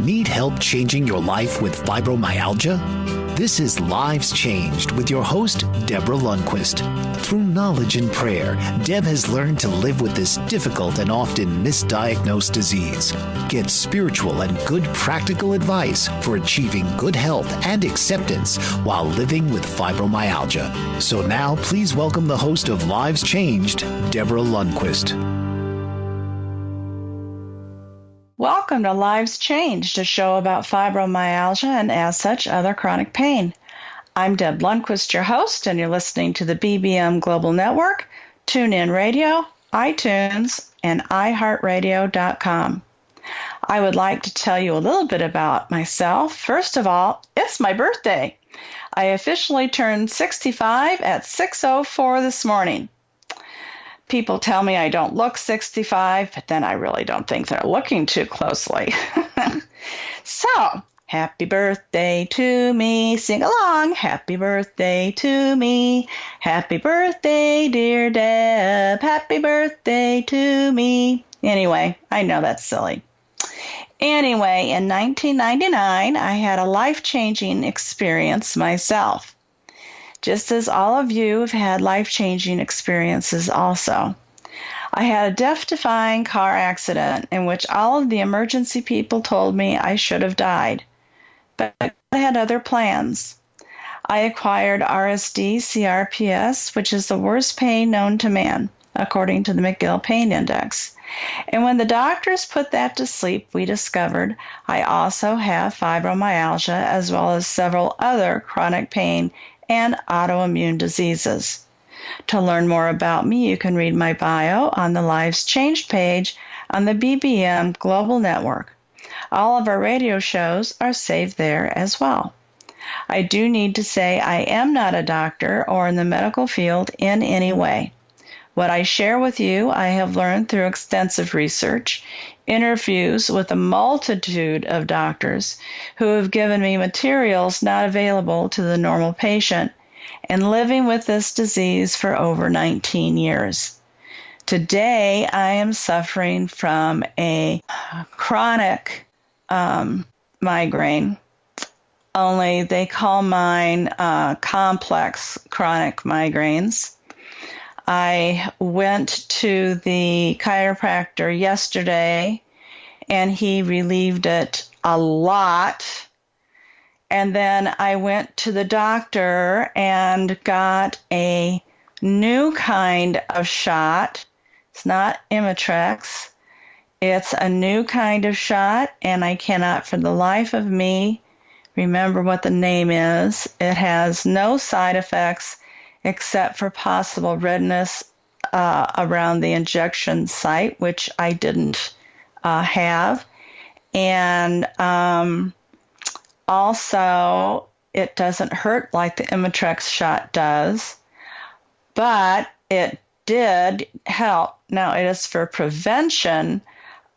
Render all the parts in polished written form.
Need help changing your life with fibromyalgia? This is Lives Changed with your host, Deborah Lundquist. Through knowledge and prayer, Deb has learned to live with this difficult and often misdiagnosed disease. Get spiritual and good practical advice for achieving good health and acceptance while living with fibromyalgia. So now, please welcome the host of Lives Changed, Deborah Lundquist. Welcome to Lives Changed, a show about fibromyalgia and, as such, other chronic pain. I'm Deb Lundquist, your host, and you're listening to the BBM Global Network, TuneIn Radio, iTunes, and iHeartRadio.com. I would like to tell you a little bit about myself. First of all, it's my birthday. I officially turned 65 at 6:04 this morning. People tell me I don't look 65, but then I really don't think they're looking too closely. So, happy birthday to me. Sing along. Happy birthday to me. Happy birthday, dear Deb. Happy birthday to me. Anyway, I know that's silly. Anyway, in 1999, I had a life-changing experience myself. Just as all of you have had life-changing experiences also. I had a death-defying car accident in which all of the emergency people told me I should have died, but I had other plans. I acquired RSD CRPS, which is the worst pain known to man, according to the McGill Pain Index. And when the doctors put that to sleep, we discovered I also have fibromyalgia as well as several other chronic pain and autoimmune diseases. To learn more about me, you can read my bio on the Lives Changed page on the BBM Global Network. All of our radio shows are saved there as well. I do need to say I am not a doctor or in the medical field in any way. What I share with you, I have learned through extensive research, interviews with a multitude of doctors who have given me materials not available to the normal patient, and living with this disease for over 19 years. Today, I am suffering from a chronic migraine, only they call mine complex chronic migraines. I went to the chiropractor yesterday, and he relieved it a lot. And then I went to the doctor and got a new kind of shot. It's not Imitrex. It's a new kind of shot, and I cannot for the life of me remember what the name is. It has no side effects except for possible redness around the injection site, which I didn't have. And also, it doesn't hurt like the Imitrex shot does, but it did help. Now, it is for prevention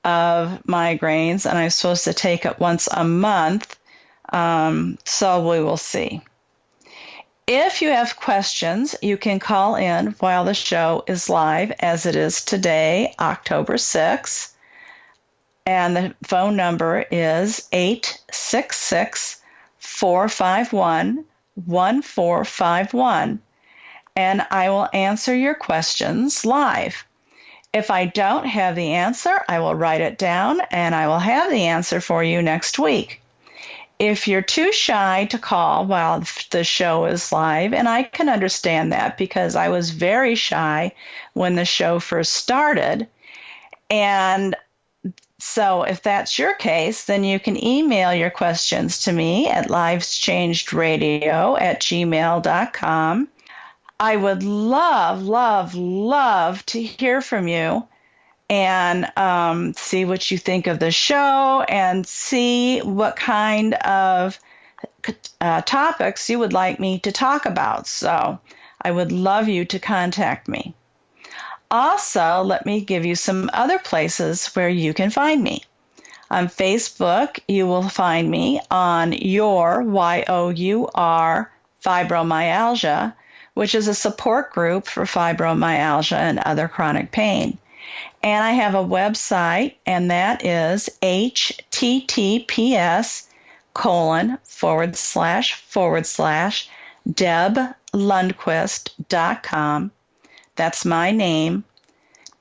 of migraines, and I'm supposed to take it once a month, so we will see. If you have questions, you can call in while the show is live, as it is today, October 6th. And the phone number is 866-451-1451. And I will answer your questions live. If I don't have the answer, I will write it down, and I will have the answer for you next week. If you're too shy to call while the show is live, and I can understand that because I was very shy when the show first started, and so if that's your case, then you can email your questions to me at liveschangedradio@gmail.com. I would love to hear from you and see what you think of the show and see what kind of topics you would like me to talk about. So I would love you to contact me. Also, let me give you some other places where you can find me. On Facebook, you will find me on Your, Y-O-U-R, Fibromyalgia, which is a support group for fibromyalgia and other chronic pain. And I have a website, and that is https://DebLundquist.com. That's my name,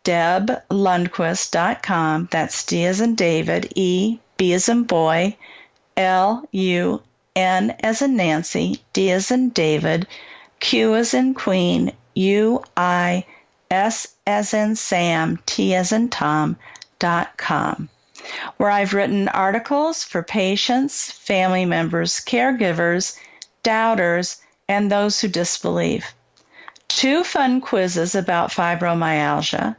DebLundquist.com. That's D as in David, E, B as in boy, L-U-N as in Nancy, D as in David, Q as in Queen, U-I, S as in Sam, T as in Tom.com, where I've written articles for patients, family members, caregivers, doubters, and those who disbelieve. 2 fun quizzes about fibromyalgia,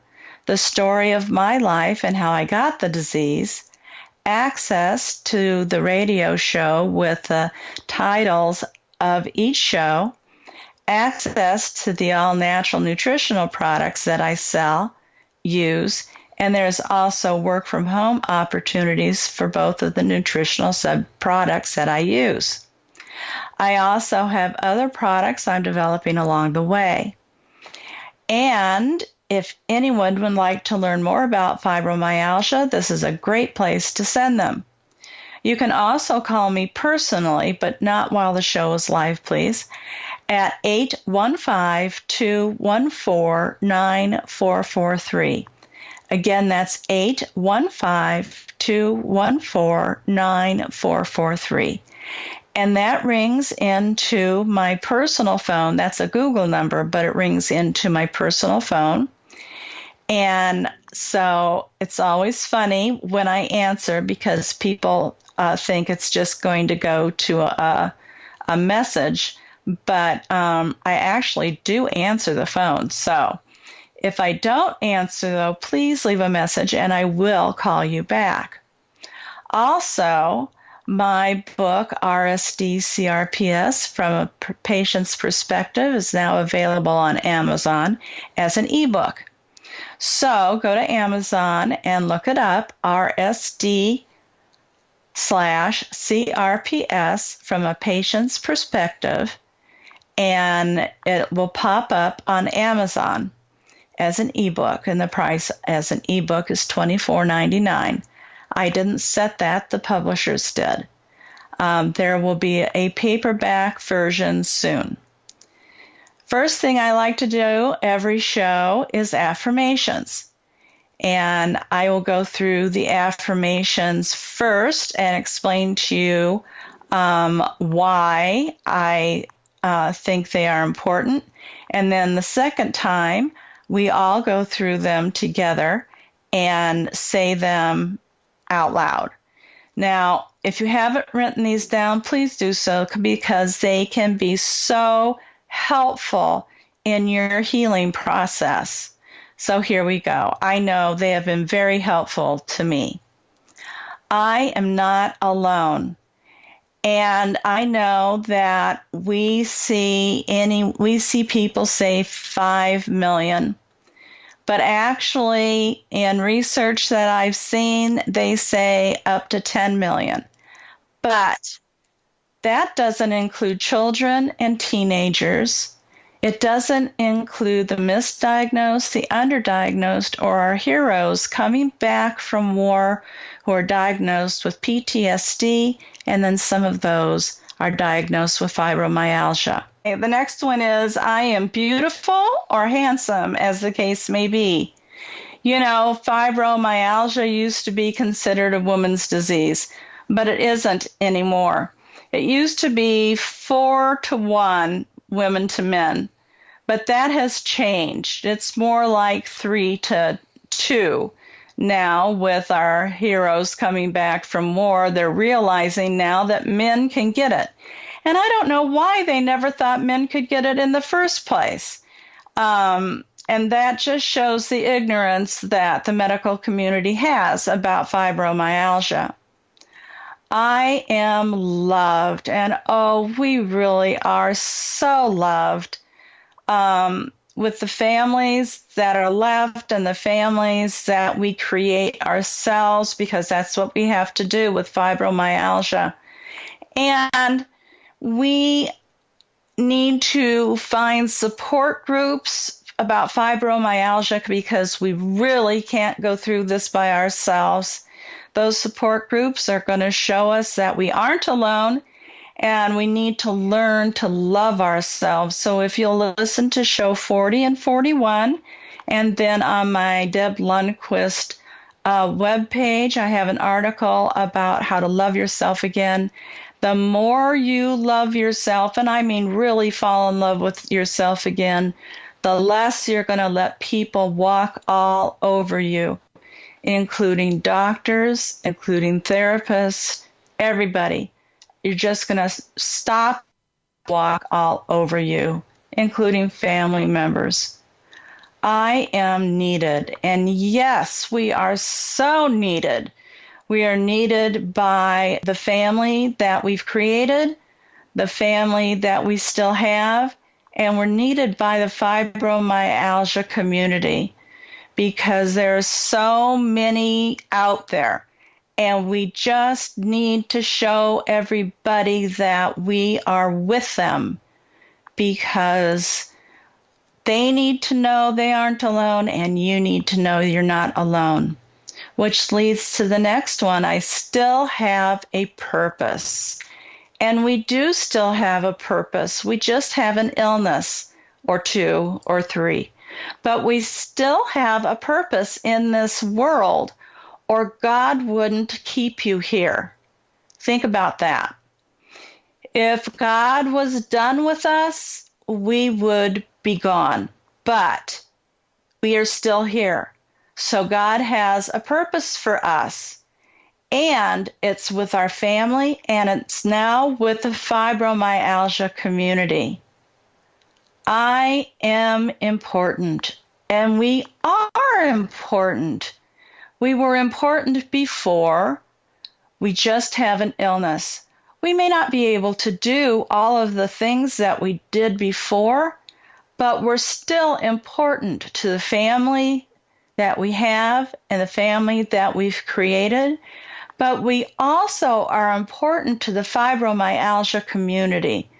the story of my life and how I got the disease, access to the radio show with the titles of each show, access to the all-natural nutritional products that I sell, use, and there's also work-from-home opportunities for both of the nutritional sub-products that I use. I also have other products I'm developing along the way. And if anyone would like to learn more about fibromyalgia, this is a great place to send them. You can also call me personally, but not while the show is live, please, at 815-214-9443. Again, that's 815-214-9443. And that rings into my personal phone. That's a Google number, but it rings into my personal phone. And so it's always funny when I answer because people think it's just going to go to a message, but I actually do answer the phone. So if I don't answer, though, please leave a message and I will call you back. Also, my book, RSD CRPS, From a Patient's Perspective, is now available on Amazon as an ebook. So go to Amazon and look it up, RSD/CRPS, From a Patient's Perspective, and it will pop up on Amazon as an ebook, and the price as an ebook is $24.99. I didn't set that, the publishers did. There will be a paperback version soon. First thing I like to do every show is affirmations. And I will go through the affirmations first and explain to you why I think they are important. And then the second time, we all go through them together and say them out loud. Now, if you haven't written these down, please do so because they can be so helpful in your healing process. So here we go. I know they have been very helpful to me. I am not alone. And I know that we see people say 5 million. But actually, in research that I've seen, they say up to 10 million. But that doesn't include children and teenagers. It doesn't include the misdiagnosed, the underdiagnosed, or our heroes coming back from war who are diagnosed with PTSD, and then some of those are diagnosed with fibromyalgia. Okay, the next one is, I am beautiful or handsome, as the case may be. You know, fibromyalgia used to be considered a woman's disease, but it isn't anymore. It used to be 4-to-1 women to men, but that has changed. It's more like 3-to-2. Now, with our heroes coming back from war, they're realizing now that men can get it. And I don't know why they never thought men could get it in the first place. And that just shows the ignorance that the medical community has about fibromyalgia. I am loved, and oh, we really are so loved. With the families that are left and the families that we create ourselves, because that's what we have to do with fibromyalgia. And we need to find support groups about fibromyalgia because we really can't go through this by ourselves. Those support groups are going to show us that we aren't alone and we need to learn to love ourselves. So if you'll listen to show 40 and 41, and then on my Deb Lundquist webpage, I have an article about how to love yourself again. The more you love yourself, and I mean really fall in love with yourself again, the less you're going to let people walk all over you, including doctors, including therapists, everybody. You're just going to stop walk all over you, including family members. I am needed. And yes, we are so needed. We are needed by the family that we've created, the family that we still have, and we're needed by the fibromyalgia community because there are so many out there. And we just need to show everybody that we are with them because they need to know they aren't alone and you need to know you're not alone. Which leads to the next one. I still have a purpose. And we do still have a purpose. We just have an illness or two or three. But we still have a purpose in this world, or God wouldn't keep you here. Think about that. If God was done with us, we would be gone. But we are still here. So God has a purpose for us. And it's with our family, and it's now with the fibromyalgia community. I am important, and we are important. We were important before. We just have an illness. We may not be able to do all of the things that we did before, but we're still important to the family that we have and the family that we've created. But we also are important to the fibromyalgia community.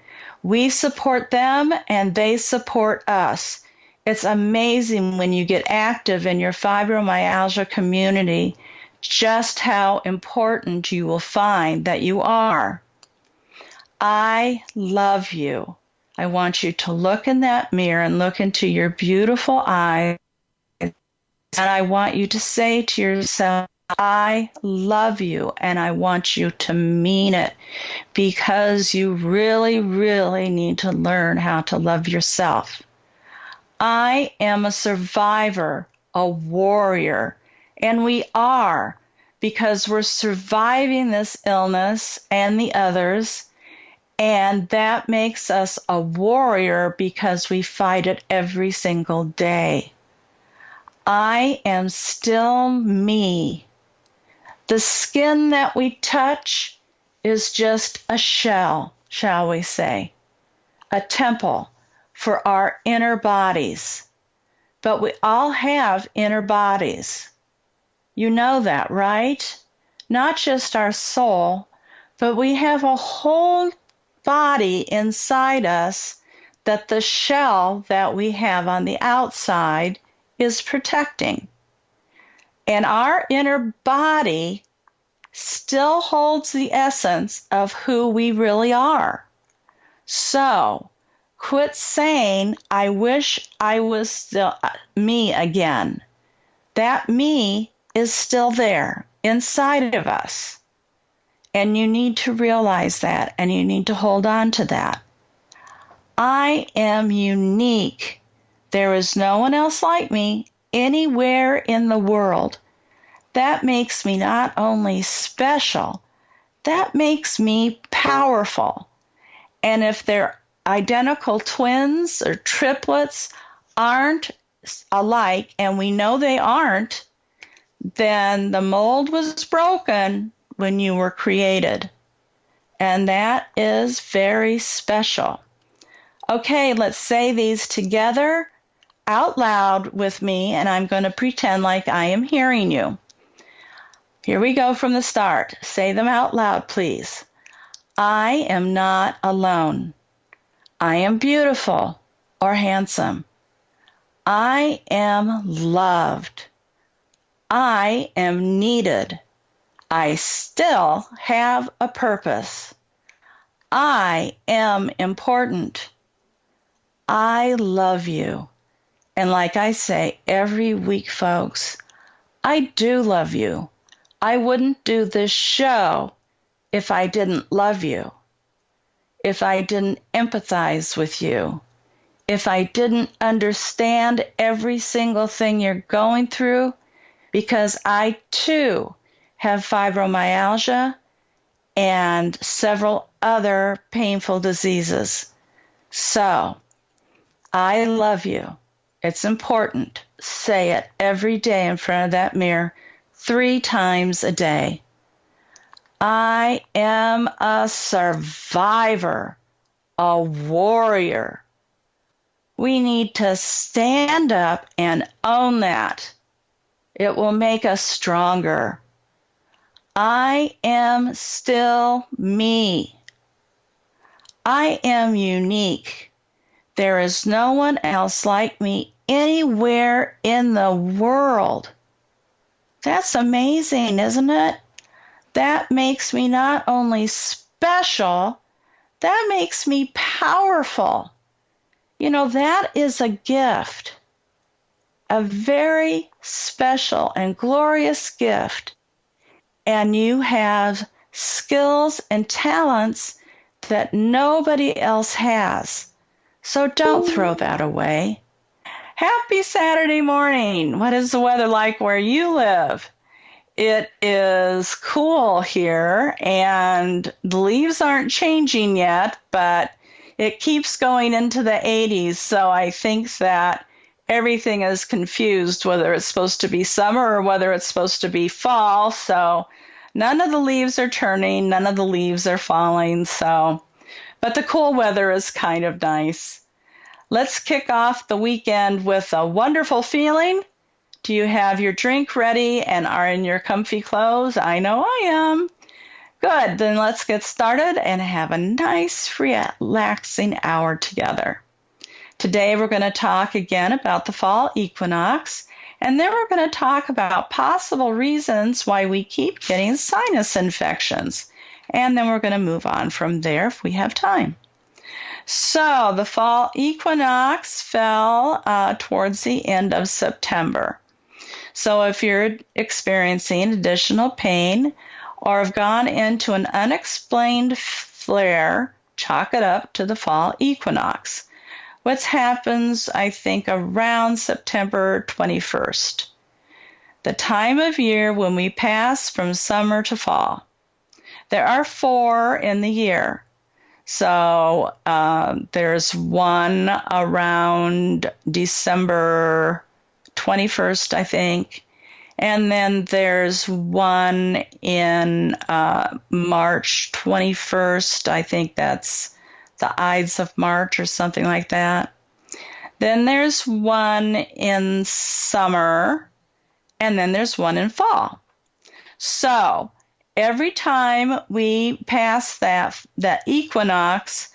We support them and they support us. It's amazing when you get active in your fibromyalgia community just how important you will find that you are. I love you. I want you to look in that mirror and look into your beautiful eyes. And I want you to say to yourself, I love you, and I want you to mean it because you really, really need to learn how to love yourself. I am a survivor, a warrior, and we are because we're surviving this illness and the others, and that makes us a warrior because we fight it every single day. I am still me. The skin that we touch is just a shell, shall we say, a temple for our inner bodies. But we all have inner bodies. You know that, right? Not just our soul, but we have a whole body inside us that the shell that we have on the outside is protecting. And our inner body still holds the essence of who we really are. So, quit saying, I wish I was still me again. That me is still there inside of us. And you need to realize that, and you need to hold on to that. I am unique. There is no one else like me anywhere in the world. That makes me not only special, that makes me powerful. And if they're identical twins or triplets aren't alike, and we know they aren't, then the mold was broken when you were created. And that is very special. Okay, let's say these together out loud with me, and I'm going to pretend like I am hearing you. Here we go from the start. Say them out loud, please. I am not alone. I am beautiful or handsome. I am loved. I am needed. I still have a purpose. I am important. I love you. And like I say every week, folks, I do love you. I wouldn't do this show if I didn't love you, if I didn't empathize with you, if I didn't understand every single thing you're going through, because I too have fibromyalgia and several other painful diseases. So, I love you. It's important. Say it every day in front of that mirror, 3 times a day. I am a survivor, a warrior. We need to stand up and own that. It will make us stronger. I am still me. I am unique. There is no one else like me anywhere in the world. That's amazing, isn't it? That makes me not only special, that makes me powerful. You know, that is a gift, a very special and glorious gift. And you have skills and talents that nobody else has. So don't throw that away. Happy Saturday morning. What is the weather like where you live? It is cool here, and the leaves aren't changing yet, but it keeps going into the 80s, so I think that everything is confused, whether it's supposed to be summer or whether it's supposed to be fall, so none of the leaves are turning, none of the leaves are falling, but the cool weather is kind of nice. Let's kick off the weekend with a wonderful feeling. Do you have your drink ready and are in your comfy clothes? I know I am. Good, then let's get started and have a nice, relaxing hour together. Today we're going to talk again about the fall equinox, and then we're going to talk about possible reasons why we keep getting sinus infections. And then we're going to move on from there if we have time. So the fall equinox fell towards the end of September. So if you're experiencing additional pain or have gone into an unexplained flare, chalk it up to the fall equinox, which happens, I think, around September 21st, the time of year when we pass from summer to fall. There are 4 in the year. So there's one around December 21st, I think. And then there's one in March 21st. I think that's the Ides of March or something like that. Then there's one in summer, and then there's one in fall. So every time we pass that equinox,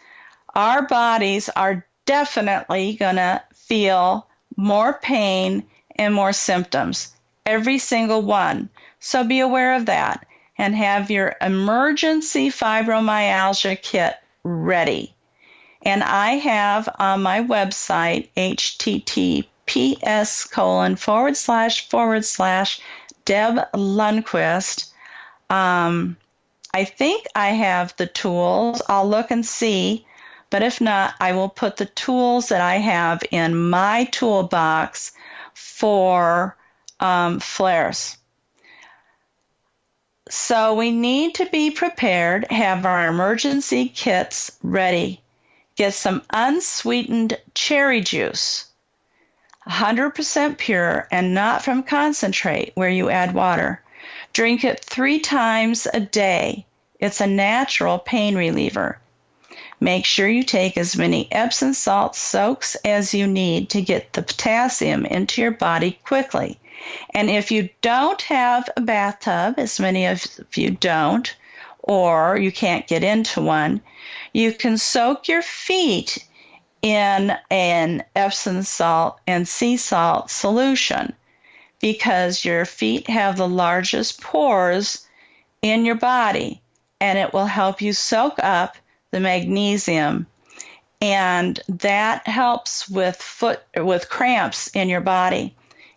our bodies are definitely going to feel more pain and more symptoms. Every single one. So be aware of that and have your emergency fibromyalgia kit ready. And I have on my website, https://Deb Lundquist. I think I have the tools. I'll look and see. But if not, I will put the tools that I have in my toolbox for flares. So we need to be prepared, have our emergency kits ready. Get some unsweetened cherry juice, 100% pure and not from concentrate where you add water. Drink it 3 times a day. It's a natural pain reliever. Make sure you take as many Epsom salt soaks as you need to get the potassium into your body quickly. And if you don't have a bathtub, as many of you don't, or you can't get into one, you can soak your feet in an Epsom salt and sea salt solution because your feet have the largest pores in your body, and it will help you soak up the magnesium, and that helps with cramps in your body.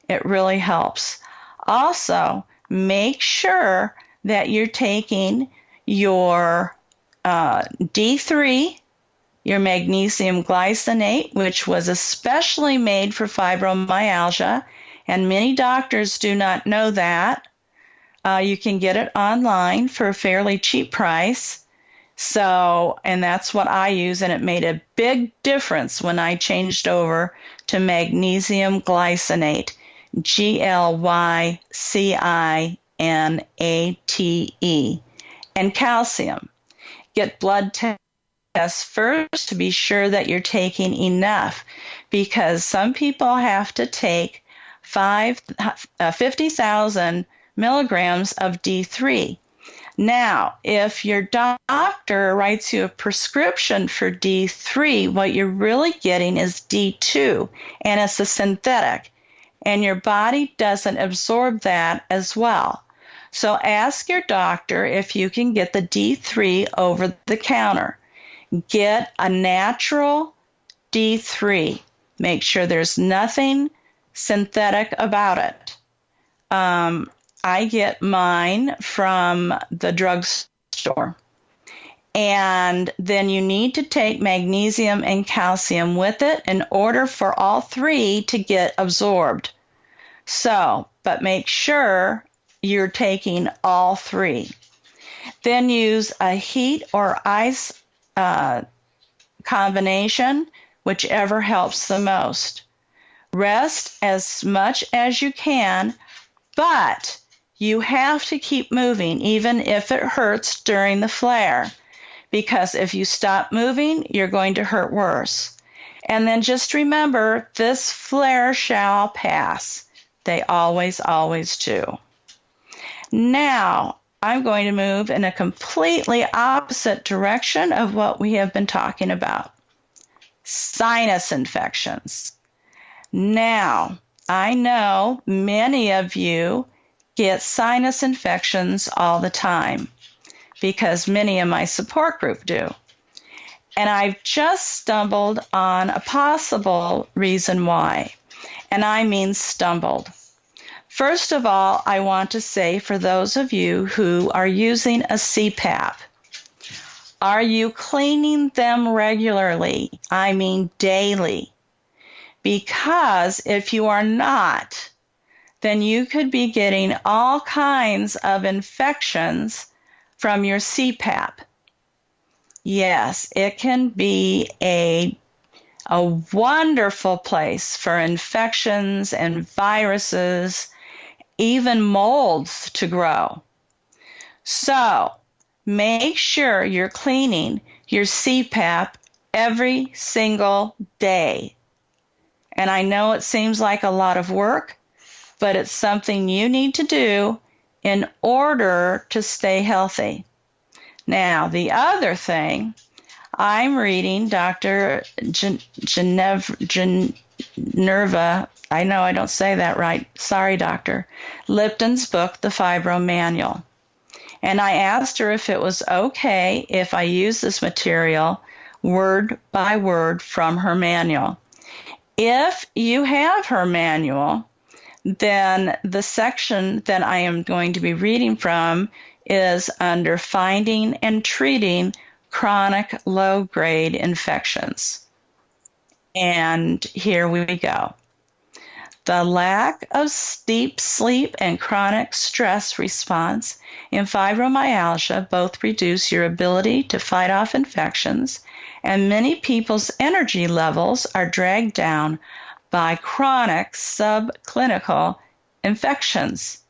It really helps. Also, make sure that you're taking your D3, your magnesium glycinate, which was especially made for fibromyalgia, and many doctors do not know that. You can get it online for a fairly cheap price. So, and that's what I use, and it made a big difference when I changed over to magnesium glycinate, Glycinate, and calcium. Get blood tests first to be sure that you're taking enough, because some people have to take 50,000 milligrams of D3. Now, if your doctor writes you a prescription for D3, what you're really getting is D2, and it's a synthetic, and your body doesn't absorb that as well. So ask your doctor if you can get the D3 over the counter. Get a natural D3. Make sure there's nothing synthetic about it. I get mine from the drugstore. And then you need to take magnesium and calcium with it in order for all three to get absorbed. So, but make sure you're taking all three. Then use a heat or ice combination, whichever helps the most. Rest as much as you can, but you have to keep moving even if it hurts during the flare, because if you stop moving, you're going to hurt worse. And then just remember, this flare shall pass. They always, always do. Now, I'm going to move in a completely opposite direction of what we have been talking about. Sinus infections. Now, I know many of you get sinus infections all the time because many of my support group do. And I've just stumbled on a possible reason why. And I mean stumbled. First of all, I want to say for those of you who are using a CPAP, are you cleaning them regularly? I mean daily. Because if you are not, then you could be getting all kinds of infections from your CPAP. Yes, it can be a wonderful place for infections and viruses, even molds to grow. So make sure you're cleaning your CPAP every single day. And I know it seems like a lot of work, but it's something you need to do in order to stay healthy. Now, the other thing, I'm reading Dr. Geneva, I know I don't say that right, sorry, doctor, Liptan's book, The Fibro Manual. And I asked her if it was okay if I use this material word by word from her manual. If you have her manual, then the section that I am going to be reading from is under Finding and Treating Chronic Low-Grade Infections. And here we go. The lack of deep sleep and chronic stress response in fibromyalgia both reduce your ability to fight off infections, and many people's energy levels are dragged down by chronic subclinical infections.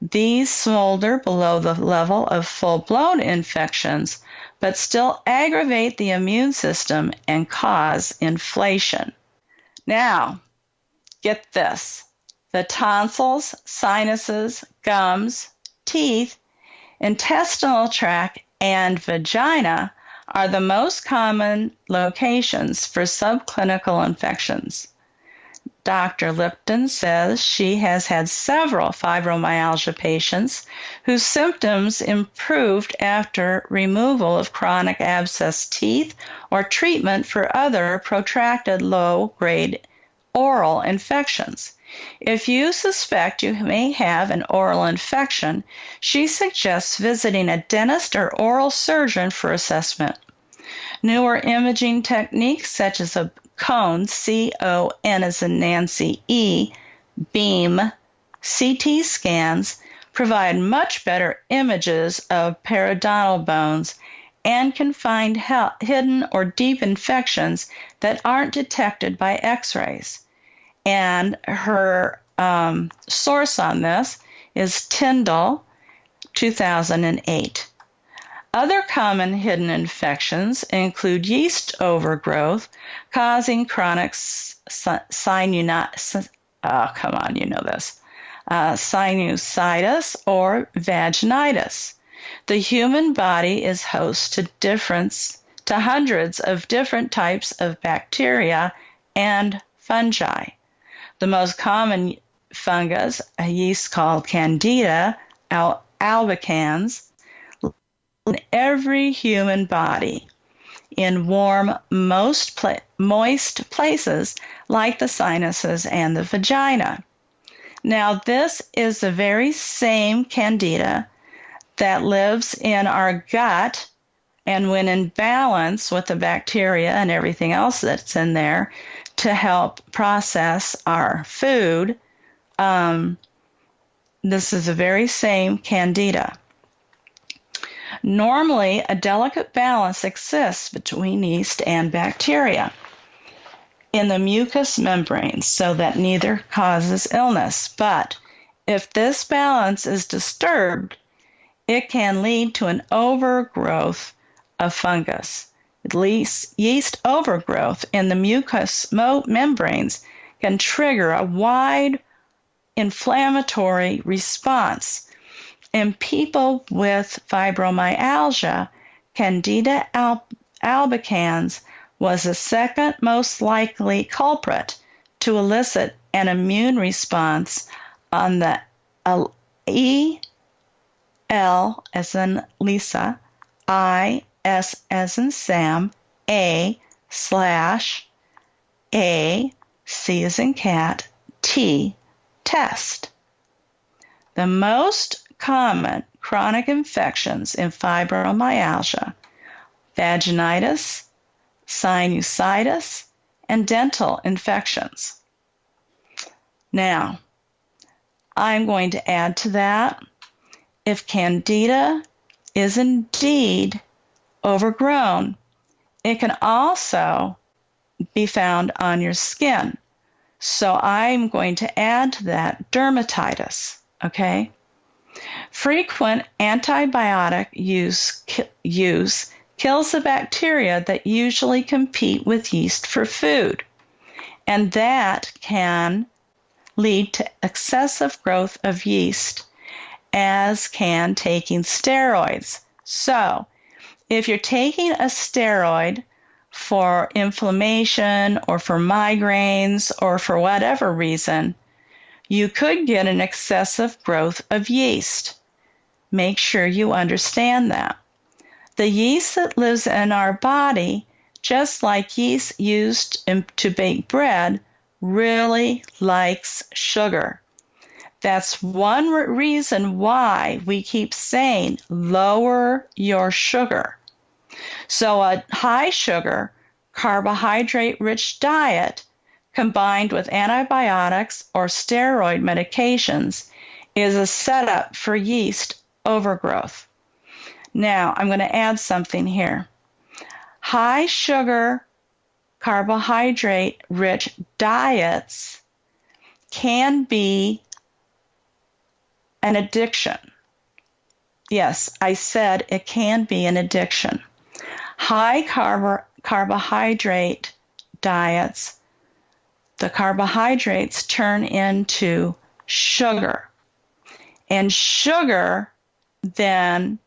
These smolder below the level of full-blown infections, but still aggravate the immune system and cause inflammation. Now, get this. The tonsils, sinuses, gums, teeth, intestinal tract, and vagina are the most common locations for subclinical infections. Dr. Liptan says she has had several fibromyalgia patients whose symptoms improved after removal of chronic abscess teeth or treatment for other protracted low-grade oral infections. If you suspect you may have an oral infection, she suggests visiting a dentist or oral surgeon for assessment. Newer imaging techniques such as a cone, C-O-N as in Nancy E, beam, CT scans provide much better images of periodontal bones and can find hidden or deep infections that aren't detected by x-rays. And her source on this is Tyndall, 2008. Other common hidden infections include yeast overgrowth causing chronic sinusitis or vaginitis. The human body is host to hundreds of different types of bacteria and fungi. The most common fungus, a yeast called Candida albicans, in every human body in warm, moist places like the sinuses and the vagina. Now, this is the very same Candida that lives in our gut, and when in balance with the bacteria and everything else that's in there to help process our food, this is the very same Candida. Normally, a delicate balance exists between yeast and bacteria in the mucous membranes so that neither causes illness. But if this balance is disturbed, it can lead to an overgrowth of fungus. At least yeast overgrowth in the mucous membranes can trigger a wide inflammatory response. In people with fibromyalgia, Candida albicans was the second most likely culprit to elicit an immune response on the E, L as in Lisa, I, S as in Sam, A, /A, C as in cat, T, test. The most common chronic infections in fibromyalgia, vaginitis, sinusitis, and dental infections. Now, I'm going to add to that, if Candida is indeed overgrown, it can also be found on your skin. So I'm going to add to that dermatitis, okay? Frequent antibiotic use kills the bacteria that usually compete with yeast for food, and that can lead to excessive growth of yeast, as can taking steroids. So, if you're taking a steroid for inflammation or for migraines or for whatever reason, you could get an excessive growth of yeast. Make sure you understand that. The yeast that lives in our body, just like yeast used to bake bread, really likes sugar. That's one reason why we keep saying lower your sugar. So a high sugar, carbohydrate-rich diet combined with antibiotics or steroid medications is a setup for yeast overgrowth. Now, I'm going to add something here. High sugar, carbohydrate-rich diets can be an addiction. Yes, I said it can be an addiction. High carbohydrate diets, the carbohydrates turn into sugar. And sugar then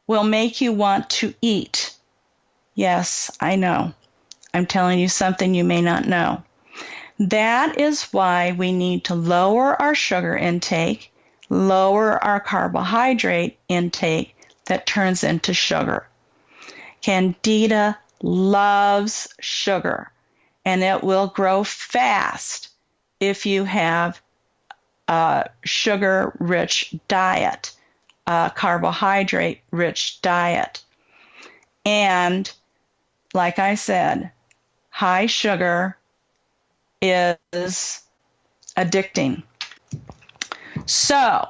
will make you want to eat. Yes, I know. I'm telling you something you may not know. That is why we need to lower our sugar intake, lower our carbohydrate intake that turns into sugar. Candida loves sugar, and it will grow fast if you have a sugar-rich diet, a carbohydrate-rich diet. And like I said, high sugar is addicting. So,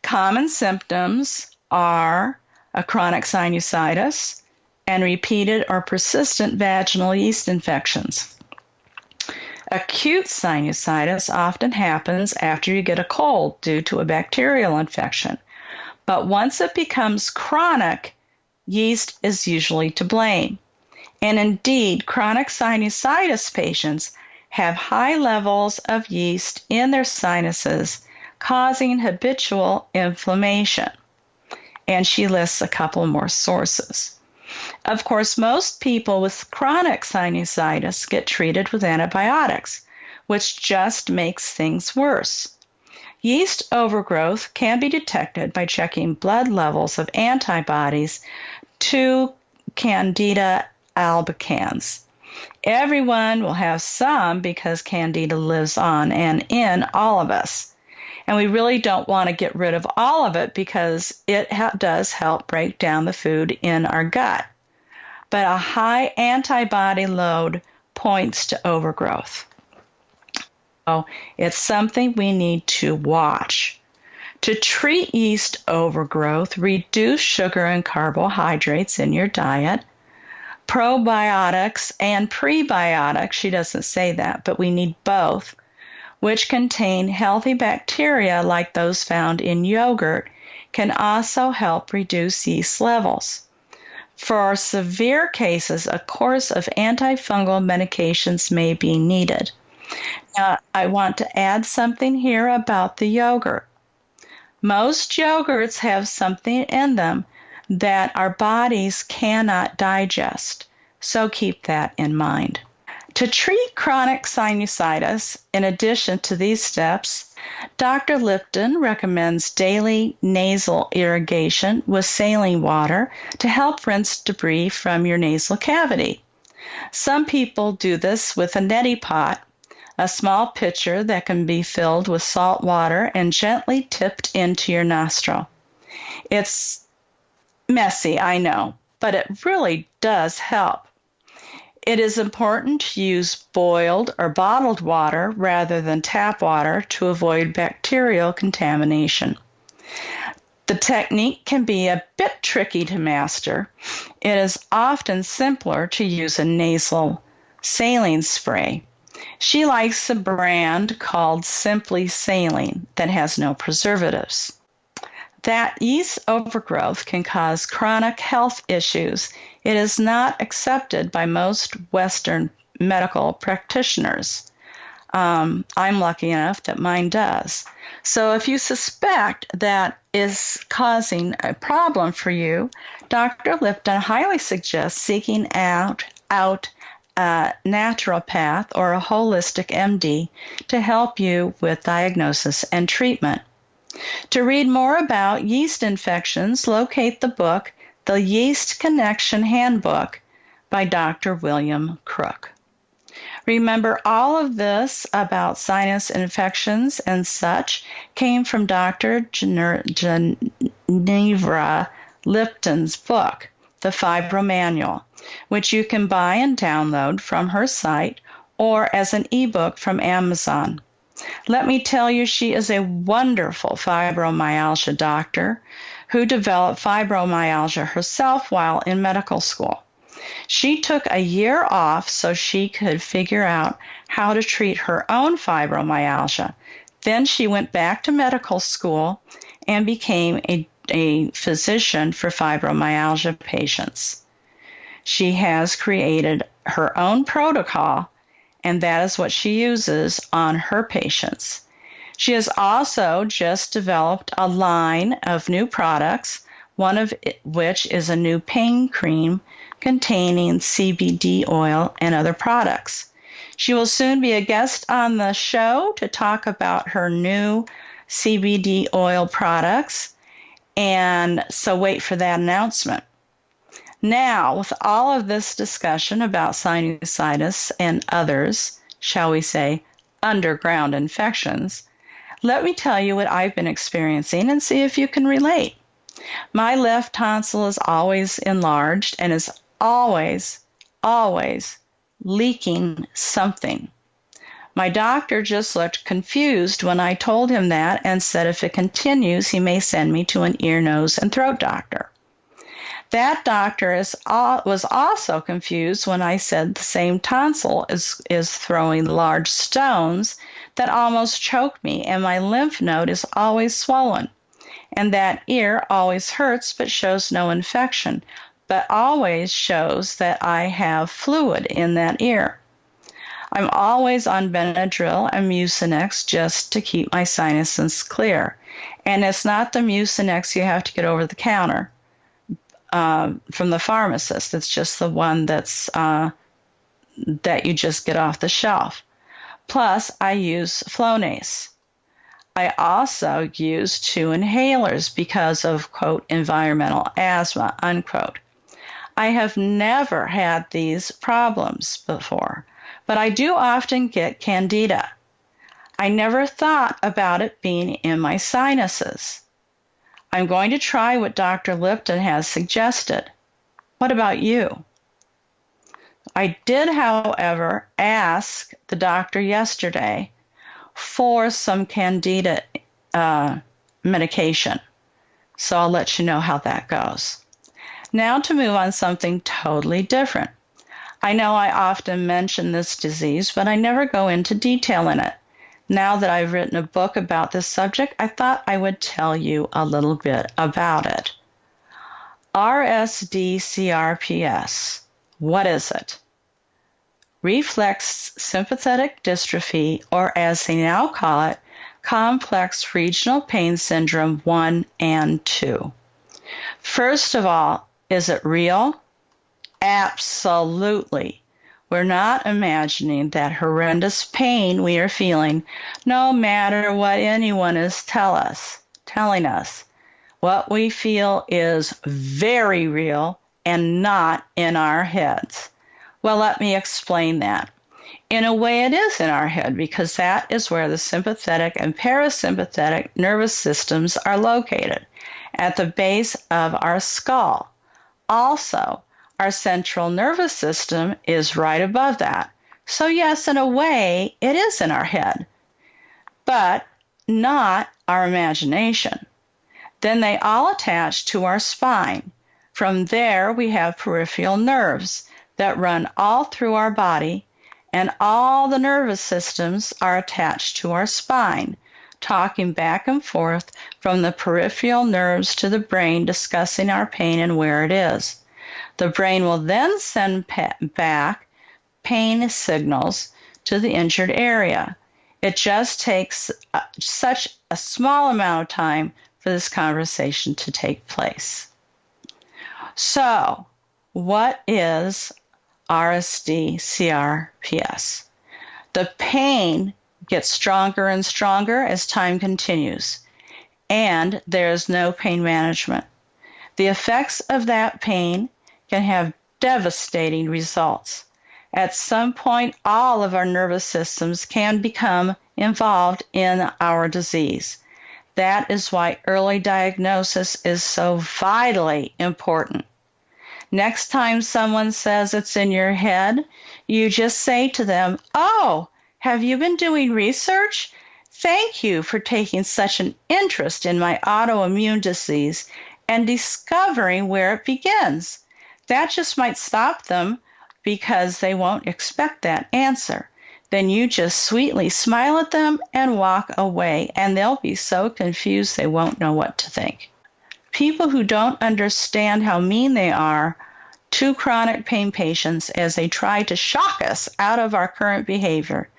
common symptoms are a chronic sinusitis and repeated or persistent vaginal yeast infections. Acute sinusitis often happens after you get a cold due to a bacterial infection. But once it becomes chronic, yeast is usually to blame. And indeed, chronic sinusitis patients have high levels of yeast in their sinuses, causing habitual inflammation. And she lists a couple more sources. Of course, most people with chronic sinusitis get treated with antibiotics, which just makes things worse. Yeast overgrowth can be detected by checking blood levels of antibodies to Candida albicans. Everyone will have some because Candida lives on and in all of us. And we really don't want to get rid of all of it because it does help break down the food in our gut. But a high antibody load points to overgrowth. So it's something we need to watch. To treat yeast overgrowth, reduce sugar and carbohydrates in your diet. Probiotics and prebiotics, she doesn't say that, but we need both, which contain healthy bacteria like those found in yogurt, can also help reduce yeast levels. For severe cases, a course of antifungal medications may be needed. Now, I want to add something here about the yogurt. Most yogurts have something in them that our bodies cannot digest, so keep that in mind. To treat chronic sinusitis, in addition to these steps, Dr. Liptan recommends daily nasal irrigation with saline water to help rinse debris from your nasal cavity. Some people do this with a neti pot, a small pitcher that can be filled with salt water and gently tipped into your nostril. It's messy, I know, but it really does help. It is important to use boiled or bottled water rather than tap water to avoid bacterial contamination. The technique can be a bit tricky to master. It is often simpler to use a nasal saline spray. She likes a brand called Simply Saline that has no preservatives. That yeast overgrowth can cause chronic health issues. It is not accepted by most Western medical practitioners. I'm lucky enough that mine does. So if you suspect that is causing a problem for you, Dr. Liptan highly suggests seeking out a naturopath or a holistic MD to help you with diagnosis and treatment. To read more about yeast infections, locate the book, The Yeast Connection Handbook by Dr. William Crook. Remember, all of this about sinus infections and such came from Dr. Genevra Liptan's book, The Fibro Manual, which you can buy and download from her site or as an ebook from Amazon. Let me tell you, she is a wonderful fibromyalgia doctor who developed fibromyalgia herself while in medical school. She took a year off so she could figure out how to treat her own fibromyalgia. Then she went back to medical school and became a physician for fibromyalgia patients. She has created her own protocol, and that is what she uses on her patients. She has also just developed a line of new products one of which is a new pain cream containing CBD oil and other products. She will soon be a guest on the show to talk about her new CBD oil products, and so wait for that announcement. Now, with all of this discussion about sinusitis and others, shall we say, underground infections, let me tell you what I've been experiencing and see if you can relate. My left tonsil is always enlarged and is always leaking something. My doctor just looked confused when I told him that and said if it continues, he may send me to an ear, nose, and throat doctor. That doctor was also confused when I said the same tonsil is throwing large stones that almost choke me, and my lymph node is always swollen. And that ear always hurts but shows no infection, but always shows that I have fluid in that ear. I'm always on Benadryl and Mucinex just to keep my sinuses clear. And it's not the Mucinex you have to get over the counter from the pharmacist. It's just the one that you just get off the shelf. Plus, I use Flonase. I also use 2 inhalers because of, quote, environmental asthma, unquote. I have never had these problems before, but I do often get Candida. I never thought about it being in my sinuses. I'm going to try what Dr. Liptan has suggested. What about you? I did, however, ask the doctor yesterday for some Candida medication. So I'll let you know how that goes. Now to move on something totally different. I know I often mention this disease, but I never go into detail in it. Now that I've written a book about this subject, I thought I would tell you a little bit about it. RSD-CRPS. What is it? Reflex sympathetic dystrophy, or as they now call it, complex regional pain syndrome 1 and 2. First of all, is it real? Absolutely. We're not imagining that horrendous pain we are feeling, no matter what anyone is telling us. What we feel is very real and not in our heads. Well, let me explain that. In a way, it is in our head because that is where the sympathetic and parasympathetic nervous systems are located, at the base of our skull. Also, our central nervous system is right above that. So yes, in a way, it is in our head, but not our imagination. Then they all attach to our spine. From there, we have peripheral nerves that run all through our body, and all the nervous systems are attached to our spine, talking back and forth from the peripheral nerves to the brain, discussing our pain and where it is. The brain will then send back pain signals to the injured area. It just takes such a small amount of time for this conversation to take place. So, what is RSD-CRPS? The pain gets stronger and stronger as time continues, and there is no pain management. The effects of that pain can have devastating results. At some point, all of our nervous systems can become involved in our disease. That is why early diagnosis is so vitally important. Next time someone says it's in your head, you just say to them, "Oh, have you been doing research? Thank you for taking such an interest in my autoimmune disease and discovering where it begins." That just might stop them because they won't expect that answer. Then you just sweetly smile at them and walk away, and they'll be so confused they won't know what to think. People who don't understand how mean they are to chronic pain patients as they try to shock us out of our current behavior.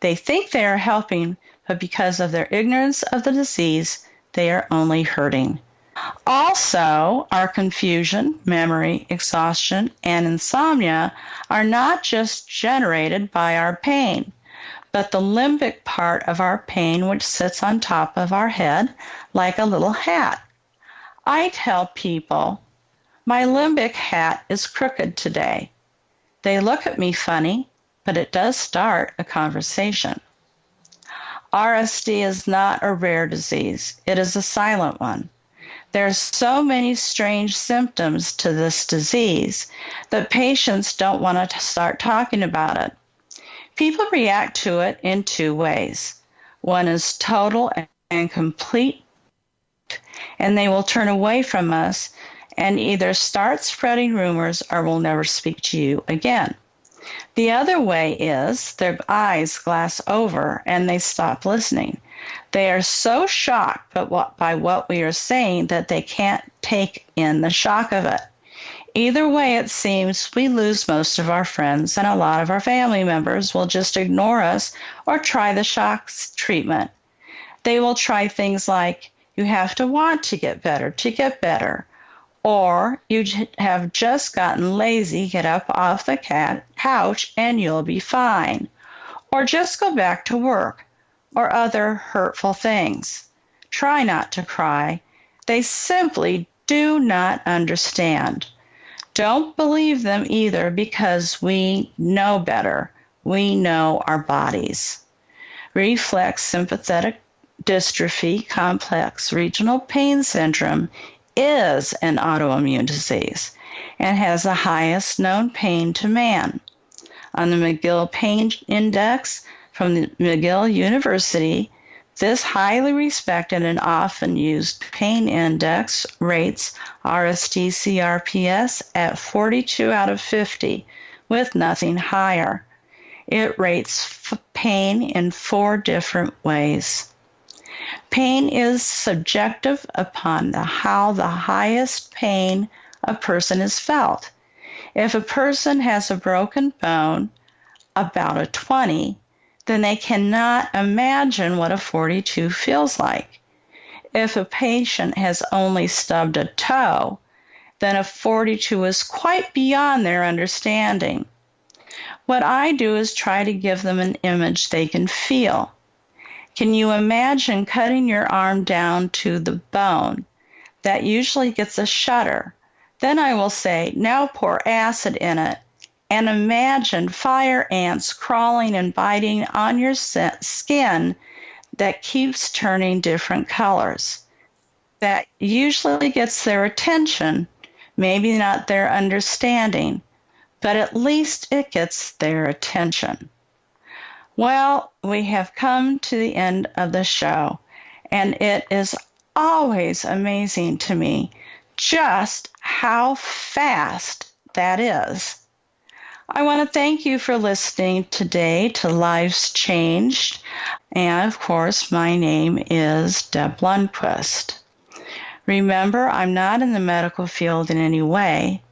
They think they are helping, but because of their ignorance of the disease, they are only hurting. Also, our confusion, memory, exhaustion, and insomnia are not just generated by our pain, but the limbic part of our pain, which sits on top of our head like a little hat. I tell people, my limbic hat is crooked today. They look at me funny, but it does start a conversation. RSD is not a rare disease. It is a silent one. There are so many strange symptoms to this disease that patients don't want to start talking about it. People react to it in two ways. One is total and complete, and they will turn away from us and either start spreading rumors or will never speak to you again. The other way is their eyes glass over and they stop listening. They are so shocked by what we are saying that they can't take in the shock of it. Either way, it seems we lose most of our friends, and a lot of our family members will just ignore us or try the shock treatment. They will try things like, you have to want to get better, or you have just gotten lazy, get up off the couch and you'll be fine, or just go back to work, or other hurtful things. Try not to cry. They simply do not understand. Don't believe them either, because we know better. We know our bodies. Reflex sympathetic dystrophy complex regional pain syndrome is an autoimmune disease and has the highest known pain to man. On the McGill Pain Index from the McGill University, this highly respected and often used pain index rates RSD CRPS at 42 out of 50, with nothing higher. It rates pain in 4 different ways. Pain is subjective upon how the highest pain a person is felt. If a person has a broken bone, about a 20, then they cannot imagine what a 42 feels like. If a patient has only stubbed a toe, then a 42 is quite beyond their understanding. What I do is try to give them an image they can feel. Can you imagine cutting your arm down to the bone? That usually gets a shudder. Then I will say, now pour acid in it, and imagine fire ants crawling and biting on your skin that keeps turning different colors. That usually gets their attention, maybe not their understanding, but at least it gets their attention. Well, we have come to the end of the show, and it is always amazing to me just how fast that is. I want to thank you for listening today to Lives Changed, and of course, my name is Deb Lundquist. Remember, I'm not in the medical field in any way.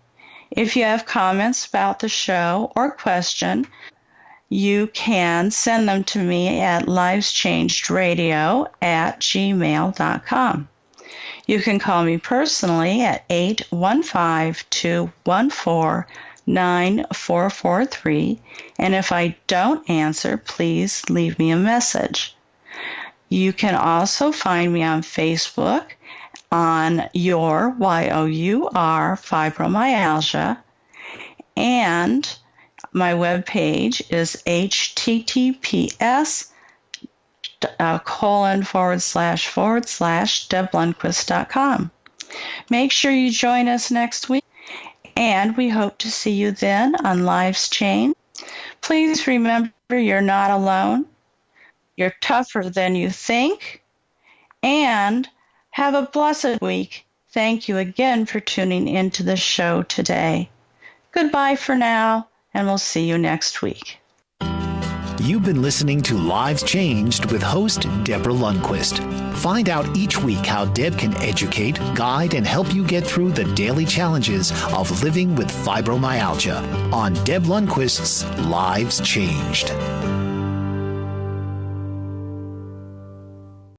If you have comments about the show or question, you can send them to me at liveschangedradio@gmail.com. You can call me personally at 815-214-9443, and if I don't answer, please leave me a message. You can also find me on Facebook on Your YOUR Fibromyalgia, and my webpage is https://deblundquist.com. Make sure you join us next week, and we hope to see you then on Lives Change. Please remember, you're not alone. You're tougher than you think. And have a blessed week. Thank you again for tuning into the show today. Goodbye for now, and we'll see you next week. You've been listening to Lives Changed with host Deborah Lundquist. Find out each week how Deb can educate, guide, and help you get through the daily challenges of living with fibromyalgia on Deb Lundquist's Lives Changed.